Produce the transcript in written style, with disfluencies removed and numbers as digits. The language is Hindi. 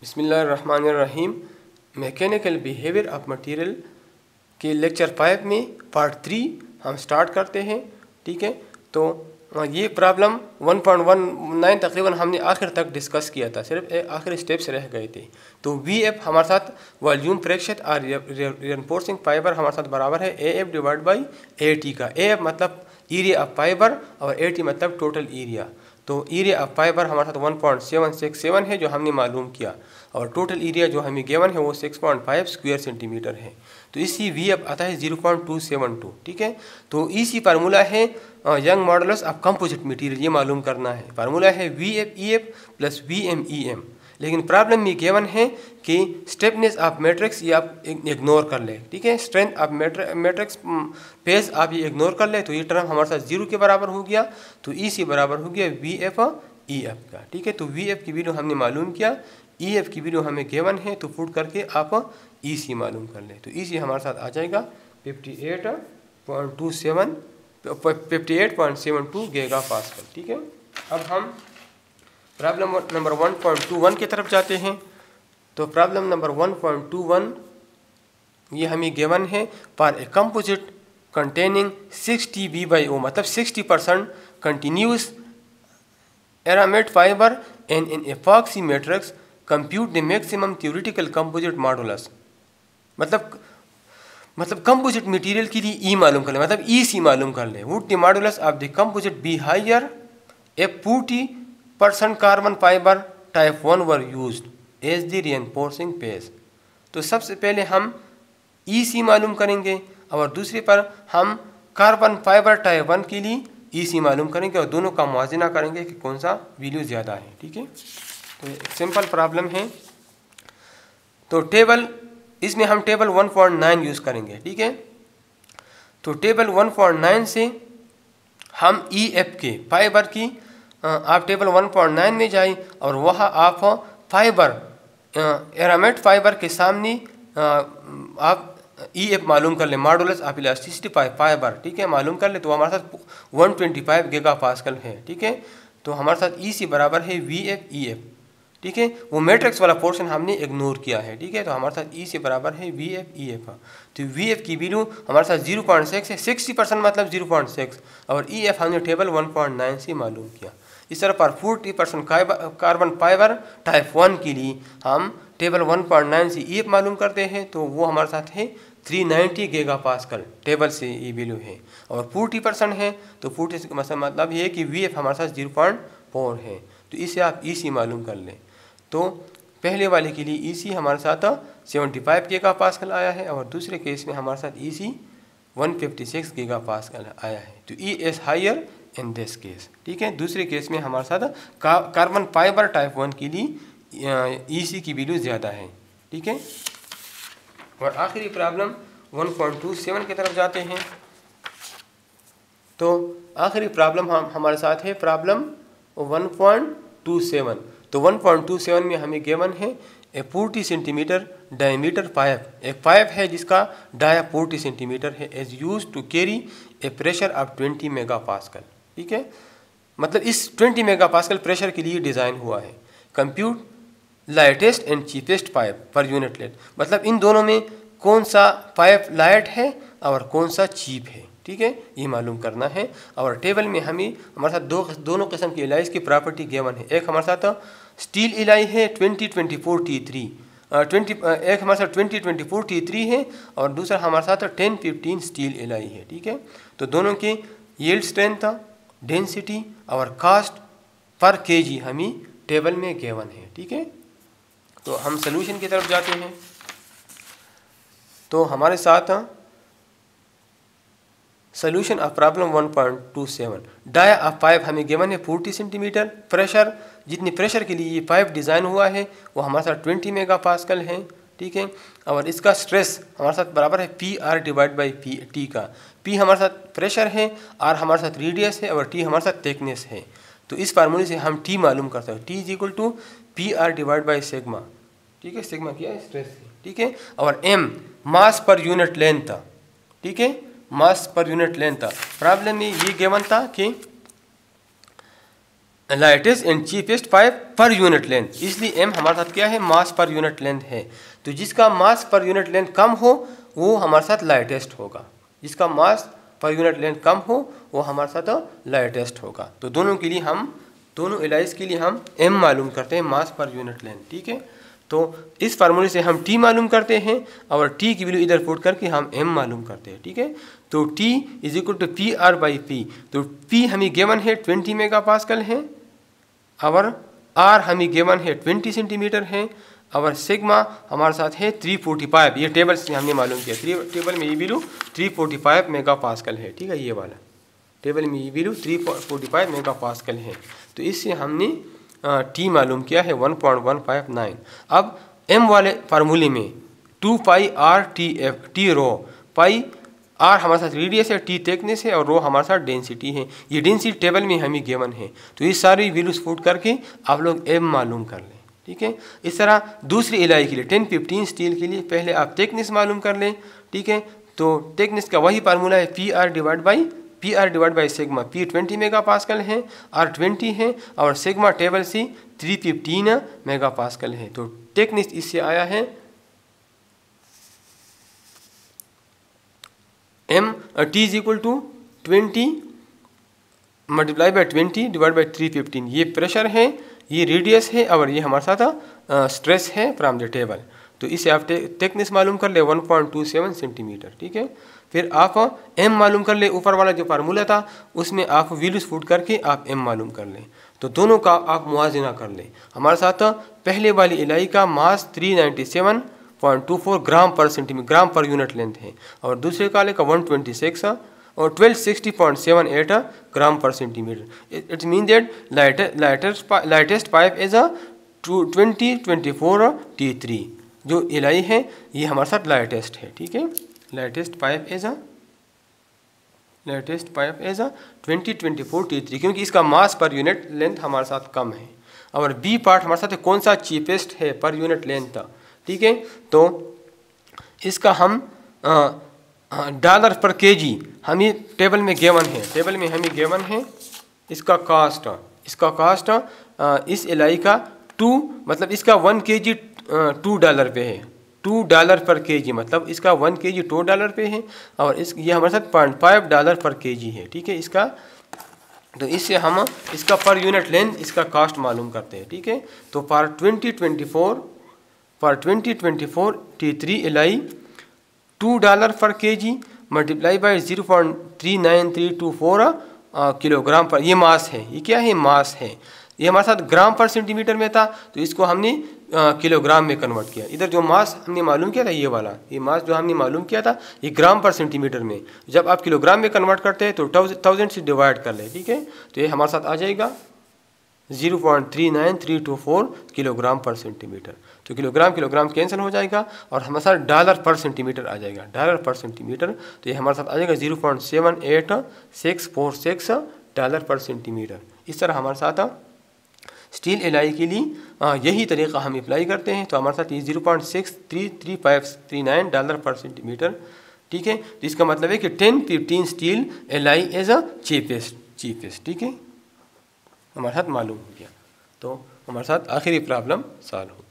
बिस्मिल्लाहिर्रहमानिर्रहीम। मैकेनिकल बिहेवियर ऑफ मटेरियल के लेक्चर 5 में पार्ट 3 हम स्टार्ट करते हैं। ठीक है, तो ये प्रॉब्लम 1.19 तकरीबन हमने आखिर तक डिस्कस किया था, सिर्फ आखिरी स्टेप्स रह गए थे। तो वी एफ हमारे साथ वॉल्यूम फ्रैक्शन और रिइंफोर्सिंग फाइबर हमारे साथ बराबर है A F divide by A T का। ए एफ मतलब एरिया ऑफ फाइबर और ए टी मतलब टोटल एरिया। तो एरिया ऑफ फाइबर हमारे साथ 1.767 है जो हमने मालूम किया, और टोटल एरिया जो हमें गिवन है वो 6.5 स्क्वायर सेंटीमीटर है। तो इसी वी एफ आता है 0.272। ठीक है, तो इसी फार्मूला है Young modulus of composite material, ये मालूम करना है। फार्मूला है V F E F plus V M E M. लेकिन प्रॉब्लम में गिवन है कि स्टेपनेस ऑफ मैट्रिक्स ये आप इग्नोर कर ले। ठीक है, स्ट्रेंथ ऑफ मैट्रिक्स पेज आप ये इग्नोर कर ले, तो ये टर्म हमारे साथ 0 के बराबर हो गया। तो ई सी बराबर हो गया वी एफ ई एफ का। ठीक है, तो वी एफ की वैल्यू हमने मालूम किया, ई एफ की वैल्यू हमें गिवन है, तो पुट करके आप ई सी मालूम कर ले। तो ई सी हमारे साथ आ जाएगा 58.72 गीगा पास्कल। ठीक है, अब हम प्रॉब्लम नंबर 1.21 की तरफ जाते हैं। तो प्रॉब्लम नंबर 1.21 ये हमें गिवन है for a composite containing 60 b by o, मतलब 60% continuous aramid fibre and in epoxy matrix compute the maximum theoretical composite modulus. मतलब कंपोजिट मटेरियल के लिए ई मालूम कर ले, मतलब ई सी मालूम कर ले। Would the modulus of the composite be higher a 40% carbon fibre type 1 were used as the reinforcing phase. तो सबसे पहले हम ई सी मालूम करेंगे और दूसरे पर हम कार्बन फाइबर टाइप 1 के लिए ई सी मालूम करेंगे और दोनों का मुआवजा करेंगे कि कौन सा वैल्यू ज़्यादा है। ठीक है, तो एक सिंपल प्रॉब्लम है। तो टेबल इसमें हम टेबल 1.9 यूज़ करेंगे। ठीक है, तो टेबल 1.9 से हम ई एफ के फाइबर की आप टेबल 1.9 में जाए और वहाँ आप फाइबर एरामेट फाइबर के सामने आप ई एफ मालूम कर ले, मॉडुलस ऑफ इलास्टिसिटी फाइबर। ठीक है, मालूम कर ले, तो हमारे साथ 125 गीगा पास्कल है। ठीक है, तो हमारे साथ ई सी बराबर है वी एफ ई एफ। ठीक है, वो मैट्रिक्स वाला पोर्शन हमने इग्नोर किया है। ठीक है, तो हमारे साथ ई से बराबर है वी एफ ई एफ। तो वी एफ की वैल्यू हमारे साथ 0.6 है, 60% मतलब 0.6, और ई एफ हमने टेबल 1.9 से मालूम किया। इस तरह पर 40% कार्बन फाइबर टाइप 1 के लिए हम टेबल 1.9 से ई एफ मालूम करते हैं, तो वो हमारे साथ है 390 गीगा पास्कल टेबल से ये वैल्यू है। और 40% है तो 40 का मतलब ये है कि वी एफ हमारे साथ 0.4 है। तो इसे आप ई सी मालूम कर लें। तो पहले वाले के लिए ई सी हमारे साथ 75 गीगा पास्कल आया है, और दूसरे केस में हमारे साथ ई सी 156 गीगा पास्कल आया है। तो E S higher in this case. ठीक है, दूसरे केस में हमारे साथ कार्बन फाइबर टाइप 1 के लिए ई सी की वैल्यू ज़्यादा है। ठीक है, और आखिरी प्रॉब्लम 1.27 की तरफ जाते हैं। तो आखिरी प्रॉब्लम हमारे साथ है प्रॉब्लम 1.27। तो 1.27 में हमें गिवन है ए 40 सेंटीमीटर डायमीटर पाइप। एक पाइप है जिसका डाया 40 सेंटीमीटर है, as use to carry a pressure of 20 mega pascal. ठीक है, मतलब इस 20 मेगा पास्कल प्रेशर के लिए डिज़ाइन हुआ है। Compute lightest and cheapest pipe per unit length, मतलब इन दोनों में कौन सा पाइप लाइट है और कौन सा चीप है। ठीक है, ये मालूम करना है। और टेबल में हमें हमारे साथ दोनों किस्म की इलाइज की प्रॉपर्टी गिवन है। एक हमारे साथ स्टील इलाई है 2024T3, एक हमारे साथ 2024T3 है, और दूसरा हमारे साथ 1015 स्टील इलाई है। ठीक है, तो दोनों के यील्ड स्ट्रेंथ, डेंसिटी और कास्ट पर केजी हमें टेबल में गिवन है। ठीक है, तो हम सॉल्यूशन की तरफ जाते हैं। तो हमारे साथ solution of problem 1.27, dia of pipe हमें गिवन है 40 सेंटीमीटर। प्रेशर, जितनी प्रेशर के लिए ये पाइप डिज़ाइन हुआ है वो हमारे साथ 20 मेगा पास्कल है। ठीक है, और इसका स्ट्रेस हमारे साथ बराबर है P R divide by P T का। पी हमारे साथ प्रेशर है, आर हमारे साथ रेडियस है, और टी हमारे साथ थिकनेस है। तो इस फार्मूले से हम टी मालूम कर सकते हैं, T is equal to P R divide by sigma. ठीक है, सिग्मा क्या है, स्ट्रेस है। ठीक है, और एम मास पर यूनिट लेंथ था। ठीक है, मास पर यूनिट लेंथ था। प्रॉब्लम में ये गिवन था कि lightest and cheapest pipe per unit length, इसलिए एम हमारे साथ क्या है, मास पर यूनिट लेंथ है। तो जिसका मास पर यूनिट लेंथ कम हो वो हमारे साथ लाइटेस्ट होगा, जिसका मास पर यूनिट लेंथ कम हो वो हमारे साथ लाइटेस्ट होगा। तो दोनों के लिए हम, दोनों एलाइज के लिए हम एम मालूम करते हैं, मास पर यूनिट लेंथ। ठीक है, तो इस फार्मूले से हम टी मालूम करते हैं और टी की वैल्यू इधर पुट करके हम एम मालूम करते हैं। ठीक है, तो T is equal to P R by P. तो पी हमें गिवन है 20 मेगा पास्कल है और आर हमें गिवन है 20 सेंटीमीटर है और सिग्मा हमारे साथ है 345। ये टेबल से हमने मालूम किया, टेबल में ये वैल्यू 345 मेगा पास्कल है। ठीक है, ये वाला टेबल में ये वैल्यू 345 मेगा पास्कल है। तो इससे हमने टी मालूम किया है 1.159। अब एम वाले फार्मूले में 2 pi R T F, T rho, pi R हमारे साथ रेडियस है, टी थिकनेस है और रो हमारे साथ डेंसिटी है। ये डेंसिटी टेबल में हमें गिवन है। तो ये सारी वैल्यूज पुट करके आप लोग एम मालूम कर लें। ठीक है, इस तरह दूसरी एलाई के लिए 10-15 स्टील के लिए पहले आप थिकनेस मालूम कर लें। ठीक है, तो थिकनेस का वही फार्मूला है P R divide by sigma. P 20 mega pascal है, आर 20 है और सिग्मा टेबल से 315 मेगा पास्कल है। तो थिकनेस इससे आया है M T is equal to 20 multiply by 20 divide by 315। ये प्रेशर है, ये रेडियस है और ये हमारे साथ स्ट्रेस है फ्रॉम द टेबल। तो इसे आप थिकनेस मालूम कर ले 1.27 सेंटीमीटर। ठीक है, फिर आप एम मालूम कर ले, ऊपर वाला जो फार्मूला था उसमें आप वैल्यूज पुट करके आप एम मालूम कर लें। तो दोनों का आप मुआजना कर लें। हमारे साथ पहले वाली इलाई का मास 397.24 ग्राम पर सेंटीमीटर, ग्राम पर यूनिट लेंथ है और दूसरे काले का 126 और 1260.78 ग्राम पर centimetre. It mean that lightest pipe is a 2024 T3। जो इलाई है ये हमारे साथ लाइटेस्ट है। ठीक है, lightest pipe as a 2024 T3 क्योंकि इसका मास पर यूनिट लेंथ हमारे साथ कम है। और बी पार्ट हमारे साथ कौन सा चीपेस्ट है पर यूनिट लेंथ। ठीक है, तो इसका हम डॉलर पर केजी हमें टेबल में गिवन है, टेबल में हमें गिवन है इसका कास्ट इस एलाई का 2 मतलब इसका 1 kg $2 पे है। $2 पर केजी मतलब इसका 1 kg $2 पे है और ये हमारे साथ $0.5 पर केजी है। ठीक है, इसका तो इससे हम इसका पर यूनिट लेंथ इसका कास्ट मालूम करते हैं। ठीक है, तो फॉर 2024 T3 एलाई $2 पर केजी मल्टीप्लाई बाई 0.39324 किलोग्राम पर, ये मास है। ये क्या है, मास है। ये हमारे साथ ग्राम पर सेंटीमीटर में था तो इसको हमने किलोग्राम में कन्वर्ट किया। इधर जो मास हमने मालूम किया था ये वाला, ये मास जो हमने मालूम किया था ये ग्राम पर सेंटीमीटर में, जब आप किलोग्राम में कन्वर्ट करते हैं तो 1000 से डिवाइड कर ले। ठीक है, तो ये हमारे साथ आ जाएगा 0.39324 किलोग्राम पर सेंटीमीटर। तो किलोग्राम कैंसिल हो जाएगा और हमारे साथ $1 पर सेंटीमीटर आ जाएगा, $1 पर सेंटीमीटर। तो ये हमारे साथ आ जाएगा 0.78646 पर सेंटीमीटर। इस तरह हमारे साथ स्टील एलाई के लिए यही तरीका हम अप्लाई करते हैं। तो हमारे साथ ये 0.6333539 पर सेंटीमीटर। ठीक है, तो इसका मतलब है कि 10-15 steel alloy as a cheapest. ठीक है, हमारे साथ मालूम हो गया। तो हमारे साथ आखिरी प्रॉब्लम सॉल्व हो